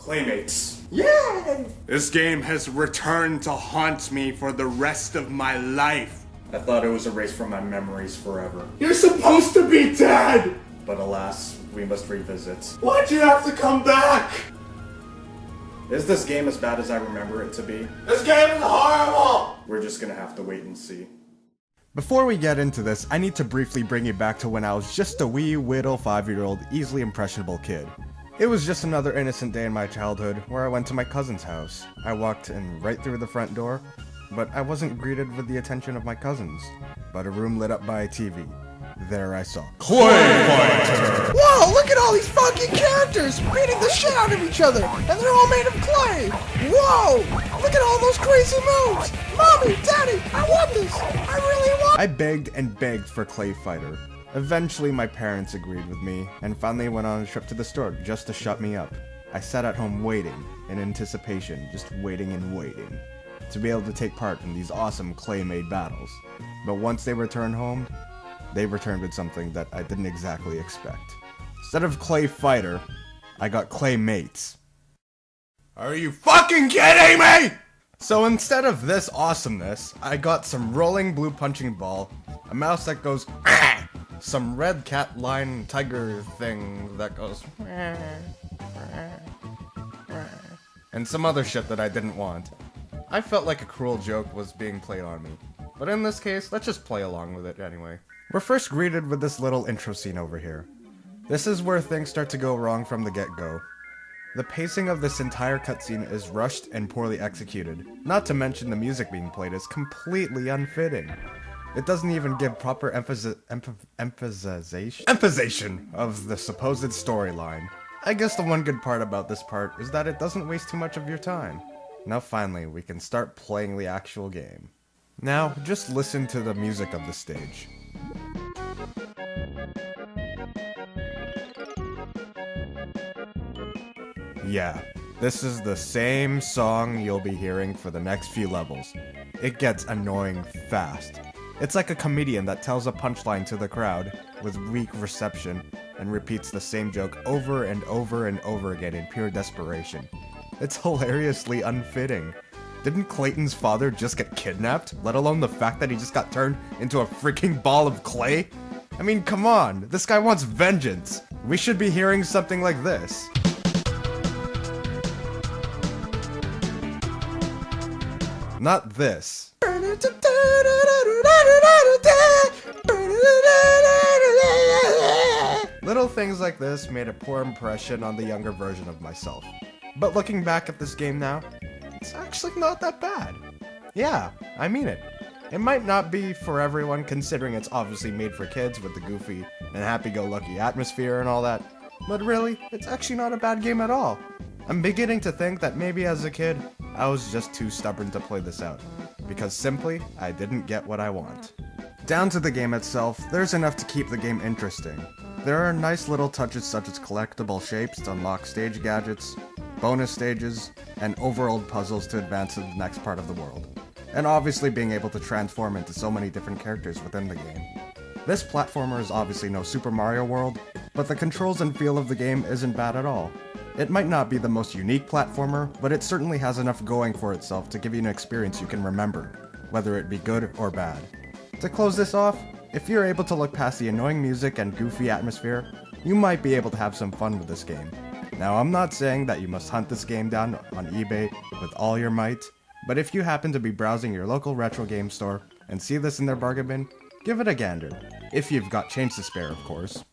Claymates. Yay! This game has returned to haunt me for the rest of my life. I thought it was erased from my memories forever. You're supposed to be dead! But alas, we must revisit. Why'd you have to come back? Is this game as bad as I remember it to be? This game is horrible! We're just gonna have to wait and see. Before we get into this, I need to briefly bring you back to when I was just a wee whittle 5-year-old, easily impressionable kid. It was just another innocent day in my childhood where I went to my cousin's house. I walked in right through the front door, but I wasn't greeted with the attention of my cousins, but a room lit up by a TV. There I saw Claymates! Whoa, look at all these fucking characters beating the shit out of each other, and they're all made of clay! Whoa, look at all those crazy moves! Mommy, Daddy, I want this! I really want— I begged and begged for Clay Fighter. Eventually my parents agreed with me, and finally went on a trip to the store just to shut me up. I sat at home waiting, in anticipation, just waiting and waiting, to be able to take part in these awesome clay-made battles. But once they returned home, they returned with something that I didn't exactly expect. Instead of Clay Fighter, I got Claymates. Are you fucking kidding me?! So instead of this awesomeness, I got some rolling blue punching ball, a mouse that goes "Ah!", some red cat lion tiger thing that goes and some other shit that I didn't want. I felt like a cruel joke was being played on me. But in this case, let's just play along with it anyway. We're first greeted with this little intro scene over here. This is where things start to go wrong from the get-go. The pacing of this entire cutscene is rushed and poorly executed, not to mention the music being played is completely unfitting. It doesn't even give proper emphasization of the supposed storyline. I guess the one good part about this part is that it doesn't waste too much of your time. Now finally, we can start playing the actual game. Now, just listen to the music of the stage. Yeah, this is the same song you'll be hearing for the next few levels. It gets annoying fast. It's like a comedian that tells a punchline to the crowd with weak reception and repeats the same joke over and over and over again in pure desperation. It's hilariously unfitting. Didn't Clayton's father just get kidnapped? Let alone the fact that he just got turned into a freaking ball of clay? I mean, come on, this guy wants vengeance. We should be hearing something like this. Not this. Little things like this made a poor impression on the younger version of myself. But looking back at this game now, it's actually not that bad. Yeah, I mean it. It might not be for everyone considering it's obviously made for kids with the goofy and happy-go-lucky atmosphere and all that, but really, it's actually not a bad game at all. I'm beginning to think that maybe as a kid, I was just too stubborn to play this out, because simply, I didn't get what I want. Down to the game itself, there's enough to keep the game interesting. There are nice little touches such as collectible shapes to unlock stage gadgets, bonus stages, and overworld puzzles to advance to the next part of the world. And obviously being able to transform into so many different characters within the game. This platformer is obviously no Super Mario World, but the controls and feel of the game isn't bad at all. It might not be the most unique platformer, but it certainly has enough going for itself to give you an experience you can remember, whether it be good or bad. To close this off, if you're able to look past the annoying music and goofy atmosphere, you might be able to have some fun with this game. Now, I'm not saying that you must hunt this game down on eBay with all your might, but if you happen to be browsing your local retro game store and see this in their bargain bin, give it a gander. If you've got change to spare, of course.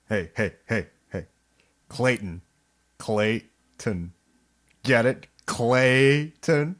Hey. Clayton. Get it? Clayton.